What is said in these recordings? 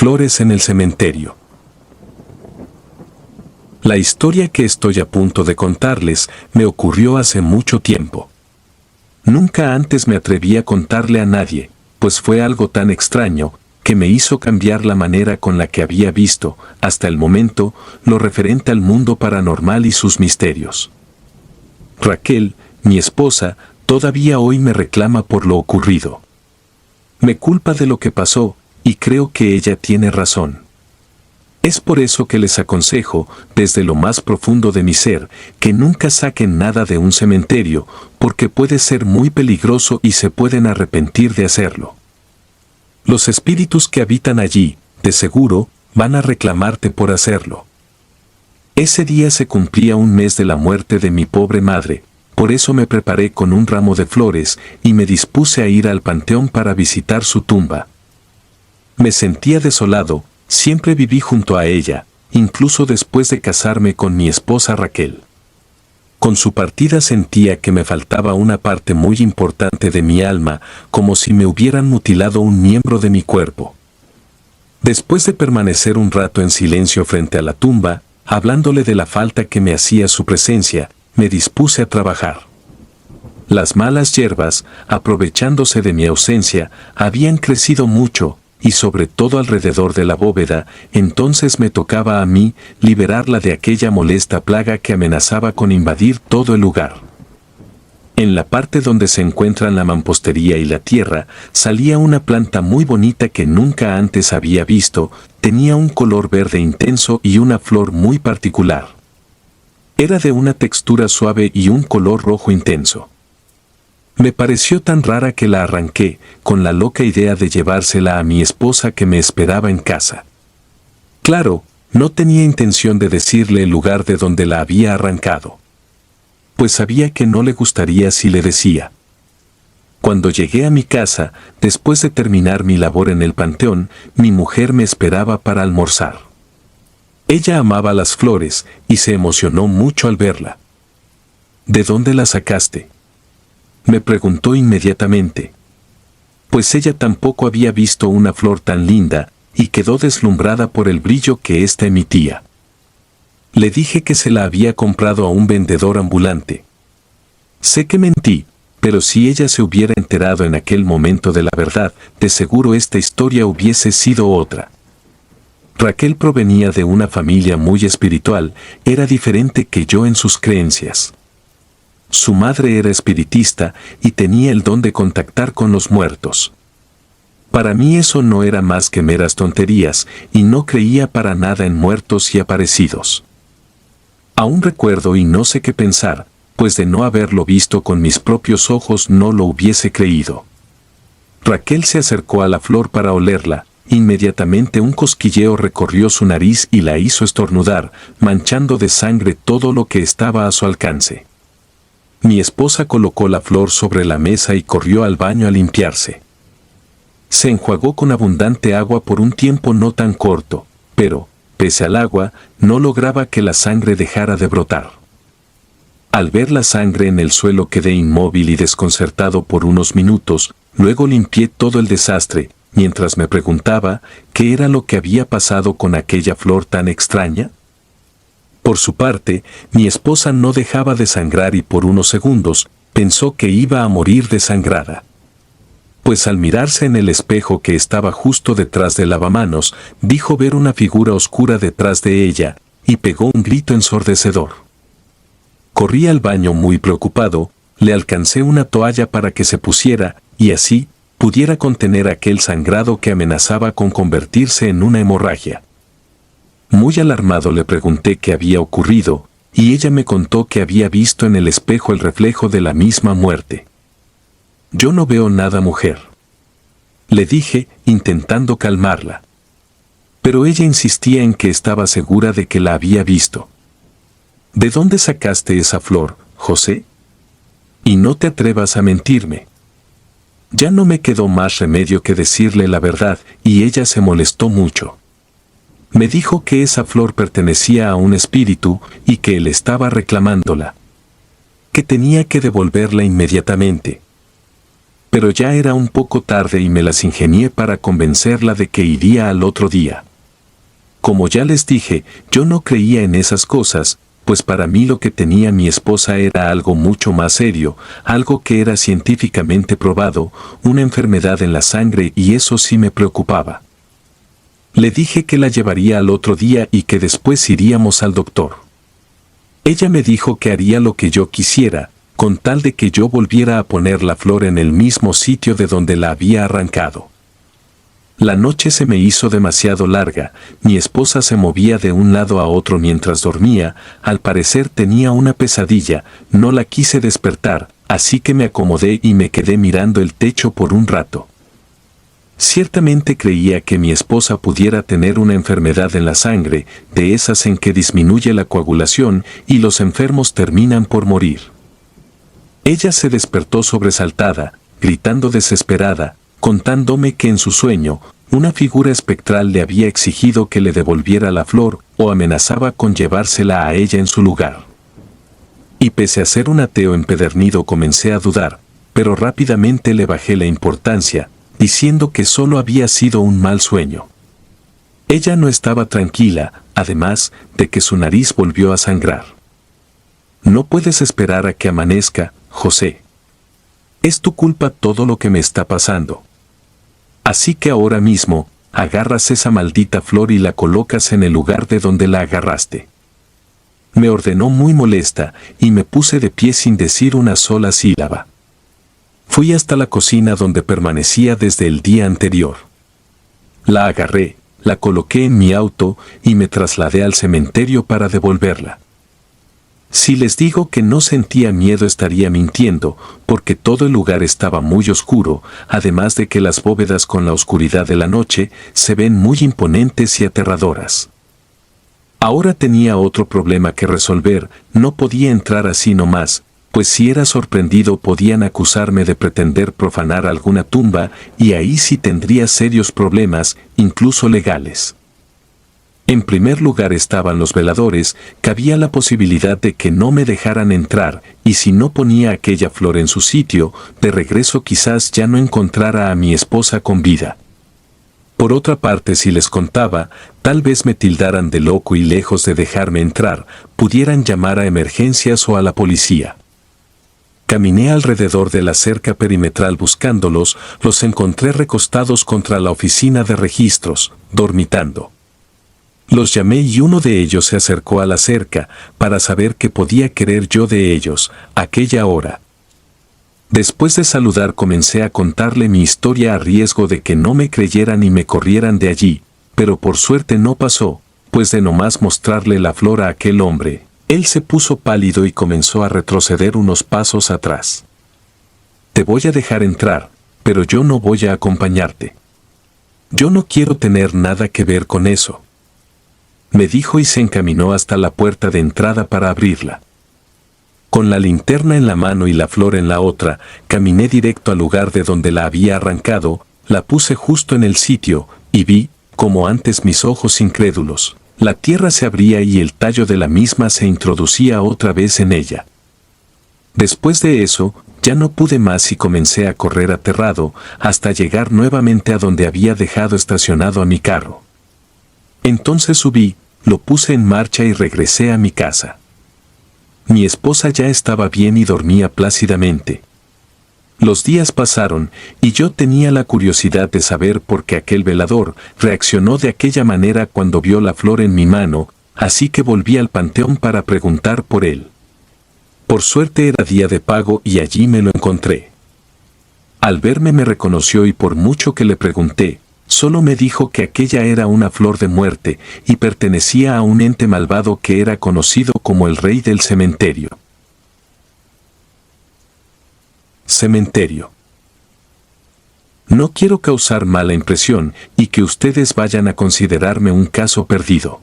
Flores en el cementerio. La historia que estoy a punto de contarles me ocurrió hace mucho tiempo. Nunca antes me atreví a contarle a nadie, pues fue algo tan extraño que me hizo cambiar la manera con la que había visto, hasta el momento, lo referente al mundo paranormal y sus misterios. Raquel, mi esposa, todavía hoy me reclama por lo ocurrido. Me culpa de lo que pasó, y creo que ella tiene razón. Es por eso que les aconsejo, desde lo más profundo de mi ser, que nunca saquen nada de un cementerio, porque puede ser muy peligroso y se pueden arrepentir de hacerlo. Los espíritus que habitan allí, de seguro, van a reclamarte por hacerlo. Ese día se cumplía un mes de la muerte de mi pobre madre, por eso me preparé con un ramo de flores y me dispuse a ir al panteón para visitar su tumba. Me sentía desolado, siempre viví junto a ella, incluso después de casarme con mi esposa Raquel. Con su partida sentía que me faltaba una parte muy importante de mi alma, como si me hubieran mutilado un miembro de mi cuerpo. Después de permanecer un rato en silencio frente a la tumba, hablándole de la falta que me hacía su presencia, me dispuse a trabajar. Las malas hierbas, aprovechándose de mi ausencia, habían crecido mucho, y sobre todo alrededor de la bóveda, entonces me tocaba a mí liberarla de aquella molesta plaga que amenazaba con invadir todo el lugar. En la parte donde se encuentran la mampostería y la tierra, salía una planta muy bonita que nunca antes había visto, tenía un color verde intenso y una flor muy particular. Era de una textura suave y un color rojo intenso. Me pareció tan rara que la arranqué, con la loca idea de llevársela a mi esposa que me esperaba en casa. Claro, no tenía intención de decirle el lugar de donde la había arrancado, pues sabía que no le gustaría si le decía. Cuando llegué a mi casa, después de terminar mi labor en el panteón, mi mujer me esperaba para almorzar. Ella amaba las flores y se emocionó mucho al verla. ¿De dónde la sacaste?, me preguntó inmediatamente. Pues ella tampoco había visto una flor tan linda, y quedó deslumbrada por el brillo que ésta emitía. Le dije que se la había comprado a un vendedor ambulante. Sé que mentí, pero si ella se hubiera enterado en aquel momento de la verdad, de seguro esta historia hubiese sido otra. Raquel provenía de una familia muy espiritual, era diferente que yo en sus creencias. Su madre era espiritista y tenía el don de contactar con los muertos. Para mí eso no era más que meras tonterías, y no creía para nada en muertos y aparecidos. Aún recuerdo y no sé qué pensar, pues de no haberlo visto con mis propios ojos no lo hubiese creído. Raquel se acercó a la flor para olerla, inmediatamente un cosquilleo recorrió su nariz y la hizo estornudar, manchando de sangre todo lo que estaba a su alcance. Mi esposa colocó la flor sobre la mesa y corrió al baño a limpiarse. Se enjuagó con abundante agua por un tiempo no tan corto, pero, pese al agua, no lograba que la sangre dejara de brotar. Al ver la sangre en el suelo quedé inmóvil y desconcertado por unos minutos, luego limpié todo el desastre, mientras me preguntaba qué era lo que había pasado con aquella flor tan extraña. Por su parte, mi esposa no dejaba de sangrar y por unos segundos pensó que iba a morir desangrada. Pues al mirarse en el espejo que estaba justo detrás del lavamanos, dijo ver una figura oscura detrás de ella, y pegó un grito ensordecedor. Corrí al baño muy preocupado, le alcancé una toalla para que se pusiera, y así pudiera contener aquel sangrado que amenazaba con convertirse en una hemorragia. Muy alarmado le pregunté qué había ocurrido, y ella me contó que había visto en el espejo el reflejo de la misma muerte. Yo no veo nada, mujer, le dije, intentando calmarla. Pero ella insistía en que estaba segura de que la había visto. ¿De dónde sacaste esa flor, José? Y no te atrevas a mentirme. Ya no me quedó más remedio que decirle la verdad, y ella se molestó mucho. Me dijo que esa flor pertenecía a un espíritu y que él estaba reclamándola. Que tenía que devolverla inmediatamente. pero ya era un poco tarde y me las ingenié para convencerla de que iría al otro día. Como ya les dije, yo no creía en esas cosas, pues para mí lo que tenía mi esposa era algo mucho más serio, algo que era científicamente probado, una enfermedad en la sangre, y eso sí me preocupaba. Le dije que la llevaría al otro día y que después iríamos al doctor. Ella me dijo que haría lo que yo quisiera, con tal de que yo volviera a poner la flor en el mismo sitio de donde la había arrancado. La noche se me hizo demasiado larga, mi esposa se movía de un lado a otro mientras dormía, al parecer tenía una pesadilla, no la quise despertar, así que me acomodé y me quedé mirando el techo por un rato. Ciertamente creía que mi esposa pudiera tener una enfermedad en la sangre, de esas en que disminuye la coagulación y los enfermos terminan por morir. Ella se despertó sobresaltada, gritando desesperada, contándome que en su sueño, una figura espectral le había exigido que le devolviera la flor o amenazaba con llevársela a ella en su lugar. Y pese a ser un ateo empedernido comencé a dudar, pero rápidamente le bajé la importancia, diciendo que solo había sido un mal sueño. Ella no estaba tranquila, además de que su nariz volvió a sangrar. No puedes esperar a que amanezca, José. Es tu culpa todo lo que me está pasando. Así que ahora mismo, agarras esa maldita flor y la colocas en el lugar de donde la agarraste. Me ordenó muy molesta y me puse de pie sin decir una sola sílaba. Fui hasta la cocina donde permanecía desde el día anterior. La agarré, la coloqué en mi auto y me trasladé al cementerio para devolverla. Si les digo que no sentía miedo estaría mintiendo, porque todo el lugar estaba muy oscuro, además de que las bóvedas con la oscuridad de la noche se ven muy imponentes y aterradoras. Ahora tenía otro problema que resolver, no podía entrar así nomás, pues si era sorprendido podían acusarme de pretender profanar alguna tumba y ahí sí tendría serios problemas, incluso legales. En primer lugar estaban los veladores, cabía la posibilidad de que no me dejaran entrar, y si no ponía aquella flor en su sitio, de regreso quizás ya no encontrara a mi esposa con vida. Por otra parte, si les contaba, tal vez me tildaran de loco y lejos de dejarme entrar, pudieran llamar a emergencias o a la policía. Caminé alrededor de la cerca perimetral buscándolos, los encontré recostados contra la oficina de registros, dormitando. Los llamé y uno de ellos se acercó a la cerca para saber qué podía querer yo de ellos, a aquella hora. Después de saludar comencé a contarle mi historia a riesgo de que no me creyeran y me corrieran de allí, pero por suerte no pasó, pues de nomás mostrarle la flor a aquel hombre, él se puso pálido y comenzó a retroceder unos pasos atrás. Te voy a dejar entrar, pero yo no voy a acompañarte. Yo no quiero tener nada que ver con eso. Me dijo y se encaminó hasta la puerta de entrada para abrirla. Con la linterna en la mano y la flor en la otra, caminé directo al lugar de donde la había arrancado, la puse justo en el sitio, y vi, como antes mis ojos incrédulos, la tierra se abría y el tallo de la misma se introducía otra vez en ella. Después de eso, ya no pude más y comencé a correr aterrado, hasta llegar nuevamente a donde había dejado estacionado a mi carro. Entonces subí, lo puse en marcha y regresé a mi casa. Mi esposa ya estaba bien y dormía plácidamente. Los días pasaron y yo tenía la curiosidad de saber por qué aquel velador reaccionó de aquella manera cuando vio la flor en mi mano, así que volví al panteón para preguntar por él. Por suerte era día de pago y allí me lo encontré. Al verme me reconoció y por mucho que le pregunté, solo me dijo que aquella era una flor de muerte y pertenecía a un ente malvado que era conocido como el rey del cementerio. Cementerio. No quiero causar mala impresión y que ustedes vayan a considerarme un caso perdido.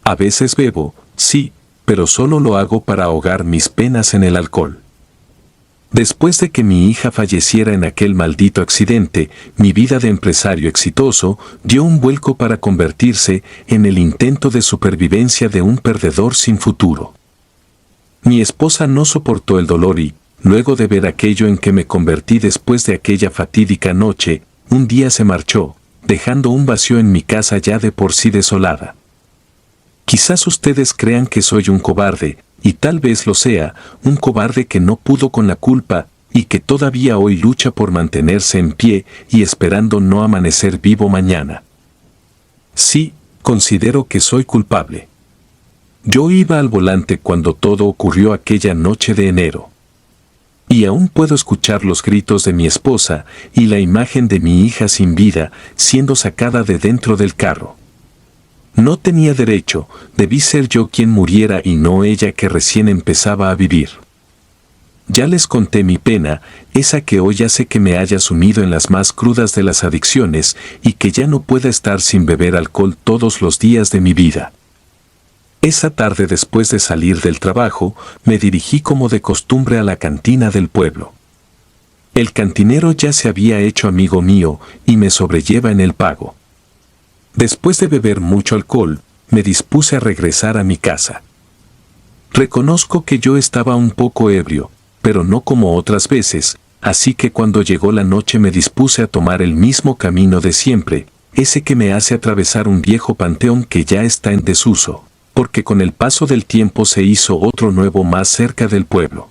A veces bebo, sí, pero solo lo hago para ahogar mis penas en el alcohol. Después de que mi hija falleciera en aquel maldito accidente, mi vida de empresario exitoso dio un vuelco para convertirse en el intento de supervivencia de un perdedor sin futuro. Mi esposa no soportó el dolor y, luego de ver aquello en que me convertí después de aquella fatídica noche, un día se marchó, dejando un vacío en mi casa ya de por sí desolada. Quizás ustedes crean que soy un cobarde, y tal vez lo sea, un cobarde que no pudo con la culpa, y que todavía hoy lucha por mantenerse en pie y esperando no amanecer vivo mañana. Sí, considero que soy culpable. Yo iba al volante cuando todo ocurrió aquella noche de enero. Y aún puedo escuchar los gritos de mi esposa y la imagen de mi hija sin vida siendo sacada de dentro del carro. No tenía derecho, debí ser yo quien muriera y no ella que recién empezaba a vivir. Ya les conté mi pena, esa que hoy hace que me haya sumido en las más crudas de las adicciones y que ya no pueda estar sin beber alcohol todos los días de mi vida. Esa tarde después de salir del trabajo, me dirigí como de costumbre a la cantina del pueblo. El cantinero ya se había hecho amigo mío y me sobrelleva en el pago. Después de beber mucho alcohol, me dispuse a regresar a mi casa. Reconozco que yo estaba un poco ebrio, pero no como otras veces, así que cuando llegó la noche me dispuse a tomar el mismo camino de siempre, ese que me hace atravesar un viejo panteón que ya está en desuso, porque con el paso del tiempo se hizo otro nuevo más cerca del pueblo.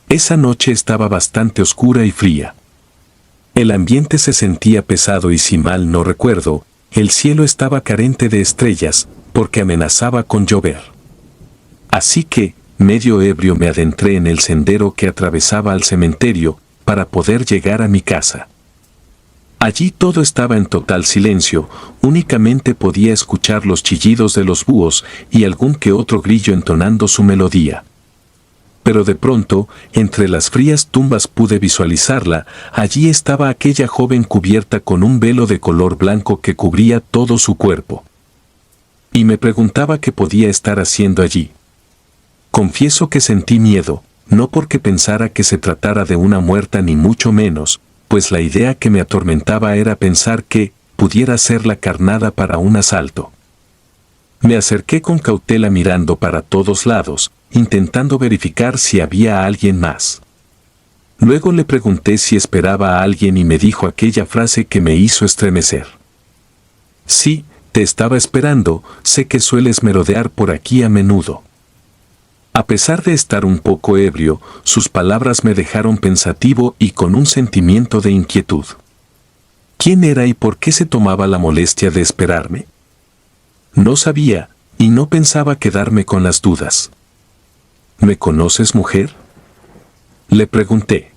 Esa noche estaba bastante oscura y fría. El ambiente se sentía pesado y si mal no recuerdo, el cielo estaba carente de estrellas, porque amenazaba con llover. Así que, medio ebrio me adentré en el sendero que atravesaba al cementerio, para poder llegar a mi casa. Allí todo estaba en total silencio, únicamente podía escuchar los chillidos de los búhos y algún que otro grillo entonando su melodía. Pero de pronto, entre las frías tumbas pude visualizarla, allí estaba aquella joven cubierta con un velo de color blanco que cubría todo su cuerpo. Y me preguntaba qué podía estar haciendo allí. Confieso que sentí miedo, no porque pensara que se tratara de una muerta ni mucho menos, pues la idea que me atormentaba era pensar que pudiera ser la carnada para un asalto. Me acerqué con cautela mirando para todos lados, intentando verificar si había alguien más. Luego le pregunté si esperaba a alguien y me dijo aquella frase que me hizo estremecer. Sí, te estaba esperando, sé que sueles merodear por aquí a menudo. A pesar de estar un poco ebrio, sus palabras me dejaron pensativo y con un sentimiento de inquietud. ¿Quién era y por qué se tomaba la molestia de esperarme? No sabía, y no pensaba quedarme con las dudas. ¿Me conoces, mujer?, le pregunté.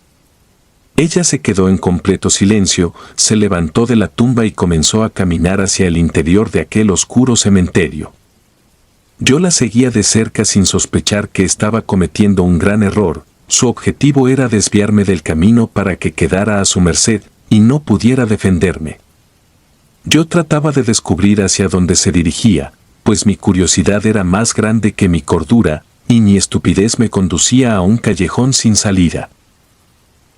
Ella se quedó en completo silencio, se levantó de la tumba y comenzó a caminar hacia el interior de aquel oscuro cementerio. Yo la seguía de cerca sin sospechar que estaba cometiendo un gran error. Su objetivo era desviarme del camino para que quedara a su merced y no pudiera defenderme. Yo trataba de descubrir hacia dónde se dirigía, pues mi curiosidad era más grande que mi cordura, y mi estupidez me conducía a un callejón sin salida.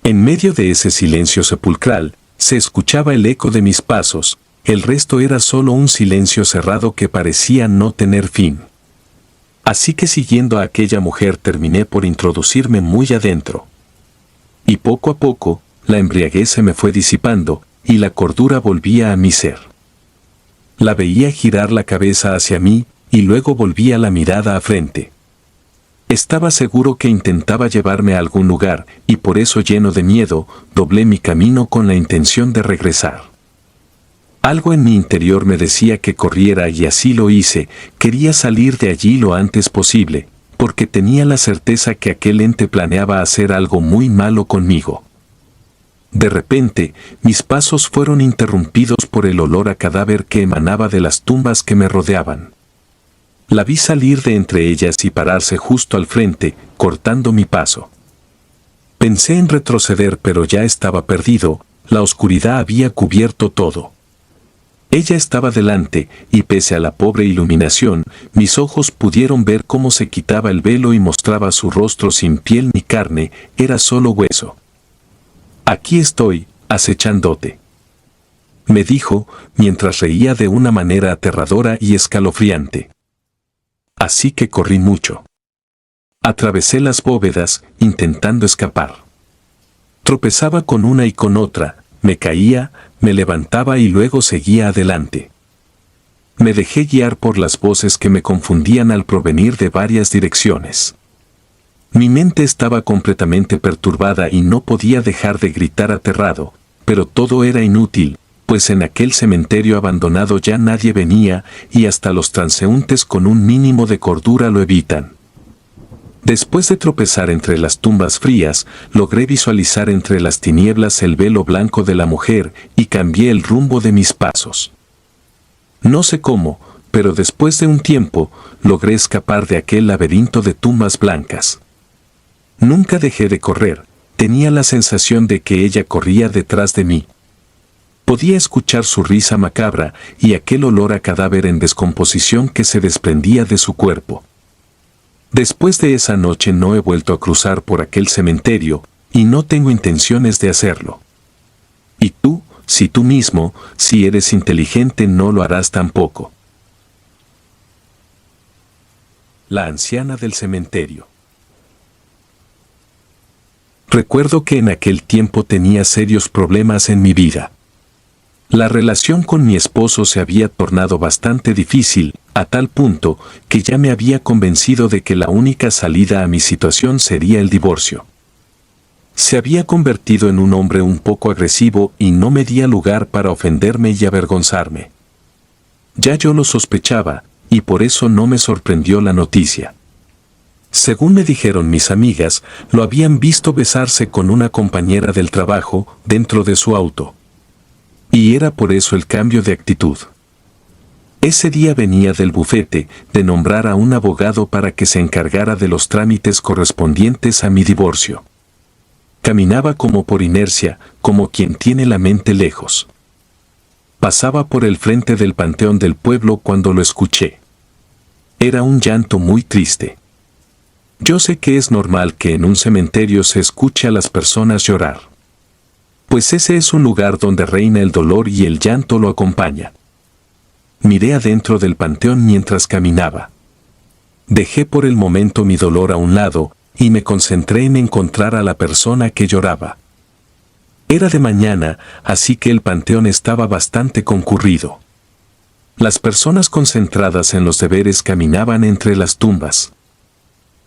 En medio de ese silencio sepulcral, se escuchaba el eco de mis pasos. El resto era solo un silencio cerrado que parecía no tener fin. Así que siguiendo a aquella mujer terminé por introducirme muy adentro. Y poco a poco, la embriaguez se me fue disipando, y la cordura volvía a mi ser. La veía girar la cabeza hacia mí, y luego volvía la mirada a frente. Estaba seguro que intentaba llevarme a algún lugar, y por eso lleno de miedo, doblé mi camino con la intención de regresar. Algo en mi interior me decía que corriera y así lo hice, quería salir de allí lo antes posible, porque tenía la certeza que aquel ente planeaba hacer algo muy malo conmigo. De repente, mis pasos fueron interrumpidos por el olor a cadáver que emanaba de las tumbas que me rodeaban. La vi salir de entre ellas y pararse justo al frente, cortando mi paso. Pensé en retroceder pero ya estaba perdido, la oscuridad había cubierto todo. Ella estaba delante, y pese a la pobre iluminación, mis ojos pudieron ver cómo se quitaba el velo y mostraba su rostro sin piel ni carne, era solo hueso. «Aquí estoy, acechándote», me dijo, mientras reía de una manera aterradora y escalofriante. Así que corrí mucho. Atravesé las bóvedas, intentando escapar. Tropezaba con una y con otra, me caía, me levantaba y luego seguía adelante. Me dejé guiar por las voces que me confundían al provenir de varias direcciones. Mi mente estaba completamente perturbada y no podía dejar de gritar aterrado, pero todo era inútil, pues en aquel cementerio abandonado ya nadie venía y hasta los transeúntes con un mínimo de cordura lo evitan. Después de tropezar entre las tumbas frías, logré visualizar entre las tinieblas el velo blanco de la mujer y cambié el rumbo de mis pasos. No sé cómo, pero después de un tiempo, logré escapar de aquel laberinto de tumbas blancas. Nunca dejé de correr, tenía la sensación de que ella corría detrás de mí. Podía escuchar su risa macabra y aquel olor a cadáver en descomposición que se desprendía de su cuerpo. Después de esa noche no he vuelto a cruzar por aquel cementerio, y no tengo intenciones de hacerlo. Y tú, si tú mismo, si eres inteligente, no lo harás tampoco. La anciana del cementerio. Recuerdo que en aquel tiempo tenía serios problemas en mi vida. La relación con mi esposo se había tornado bastante difícil, a tal punto que ya me había convencido de que la única salida a mi situación sería el divorcio. Se había convertido en un hombre un poco agresivo y no me día lugar para ofenderme y avergonzarme. Ya yo lo sospechaba, y por eso no me sorprendió la noticia. Según me dijeron mis amigas, lo habían visto besarse con una compañera del trabajo dentro de su auto. Y era por eso el cambio de actitud. Ese día venía del bufete de nombrar a un abogado para que se encargara de los trámites correspondientes a mi divorcio. Caminaba como por inercia, como quien tiene la mente lejos. Pasaba por el frente del panteón del pueblo cuando lo escuché. Era un llanto muy triste. Yo sé que es normal que en un cementerio se escuche a las personas llorar. Pues ese es un lugar donde reina el dolor y el llanto lo acompaña. Miré adentro del panteón mientras caminaba. Dejé por el momento mi dolor a un lado y me concentré en encontrar a la persona que lloraba. Era de mañana, así que el panteón estaba bastante concurrido. Las personas concentradas en los deberes caminaban entre las tumbas.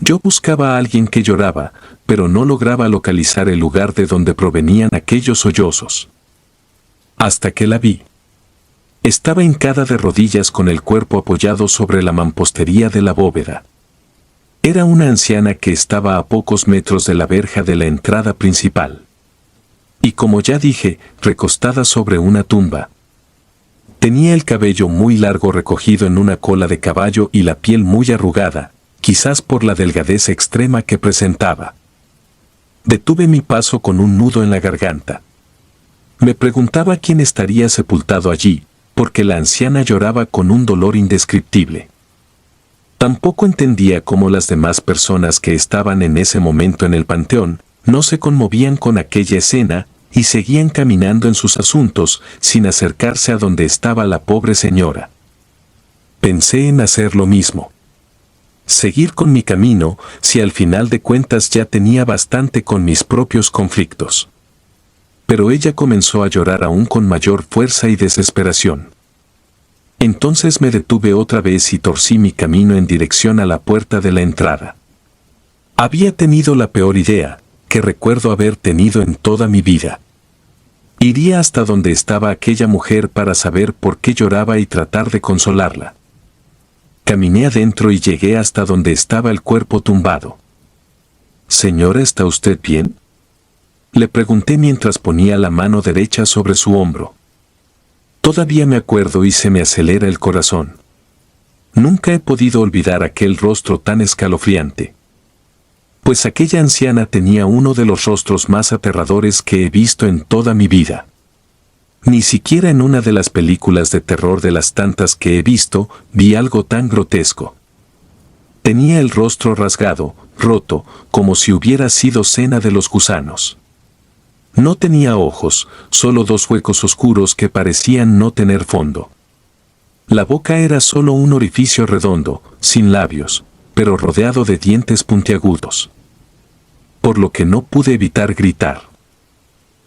Yo buscaba a alguien que lloraba, pero no lograba localizar el lugar de donde provenían aquellos sollozos. Hasta que la vi. Estaba hincada de rodillas con el cuerpo apoyado sobre la mampostería de la bóveda. Era una anciana que estaba a pocos metros de la verja de la entrada principal. Y como ya dije, recostada sobre una tumba. Tenía el cabello muy largo recogido en una cola de caballo y la piel muy arrugada, quizás por la delgadez extrema que presentaba. Detuve mi paso con un nudo en la garganta. Me preguntaba quién estaría sepultado allí, porque la anciana lloraba con un dolor indescriptible. Tampoco entendía cómo las demás personas que estaban en ese momento en el panteón no se conmovían con aquella escena y seguían caminando en sus asuntos sin acercarse a donde estaba la pobre señora. Pensé en hacer lo mismo. Seguir con mi camino, si al final de cuentas ya tenía bastante con mis propios conflictos. Pero ella comenzó a llorar aún con mayor fuerza y desesperación. Entonces me detuve otra vez y torcí mi camino en dirección a la puerta de la entrada. Había tenido la peor idea que recuerdo haber tenido en toda mi vida. Iría hasta donde estaba aquella mujer para saber por qué lloraba y tratar de consolarla. Caminé adentro y llegué hasta donde estaba el cuerpo tumbado. «Señora, ¿está usted bien?», le pregunté mientras ponía la mano derecha sobre su hombro. Todavía me acuerdo y se me acelera el corazón. Nunca he podido olvidar aquel rostro tan escalofriante. Pues aquella anciana tenía uno de los rostros más aterradores que he visto en toda mi vida. Ni siquiera en una de las películas de terror de las tantas que he visto, vi algo tan grotesco. Tenía el rostro rasgado, roto, como si hubiera sido cena de los gusanos. No tenía ojos, solo dos huecos oscuros que parecían no tener fondo. La boca era solo un orificio redondo, sin labios, pero rodeado de dientes puntiagudos. Por lo que no pude evitar gritar.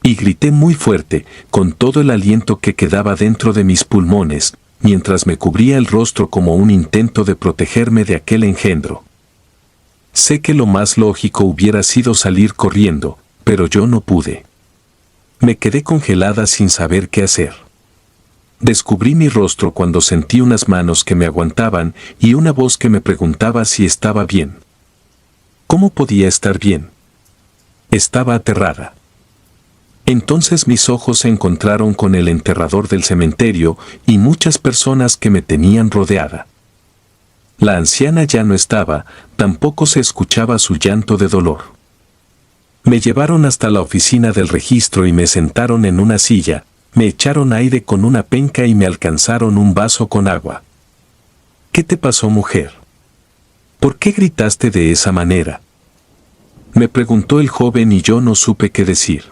Y grité muy fuerte, con todo el aliento que quedaba dentro de mis pulmones, mientras me cubría el rostro como un intento de protegerme de aquel engendro. Sé que lo más lógico hubiera sido salir corriendo, pero yo no pude. Me quedé congelada sin saber qué hacer. Descubrí mi rostro cuando sentí unas manos que me aguantaban y una voz que me preguntaba si estaba bien. ¿Cómo podía estar bien? Estaba aterrada. Entonces mis ojos se encontraron con el enterrador del cementerio y muchas personas que me tenían rodeada. La anciana ya no estaba, tampoco se escuchaba su llanto de dolor. Me llevaron hasta la oficina del registro y me sentaron en una silla, me echaron aire con una penca y me alcanzaron un vaso con agua. ¿Qué te pasó, mujer? ¿Por qué gritaste de esa manera? Me preguntó el joven y yo no supe qué decir.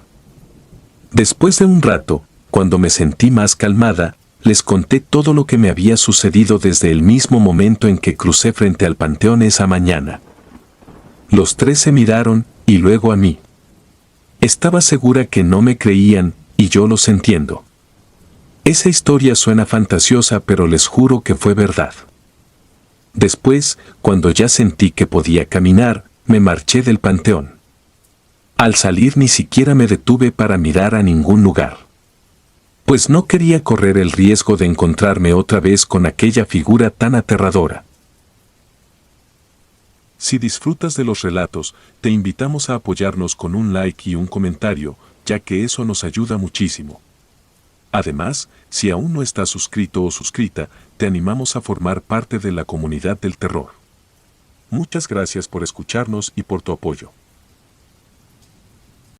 Después de un rato, cuando me sentí más calmada, les conté todo lo que me había sucedido desde el mismo momento en que crucé frente al panteón esa mañana. Los tres se miraron, y luego a mí. Estaba segura que no me creían, y yo los entiendo. Esa historia suena fantasiosa, pero les juro que fue verdad. Después, cuando ya sentí que podía caminar, me marché del panteón. Al salir ni siquiera me detuve para mirar a ningún lugar. Pues no quería correr el riesgo de encontrarme otra vez con aquella figura tan aterradora. Si disfrutas de los relatos, te invitamos a apoyarnos con un like y un comentario, ya que eso nos ayuda muchísimo. Además, si aún no estás suscrito o suscrita, te animamos a formar parte de la comunidad del terror. Muchas gracias por escucharnos y por tu apoyo.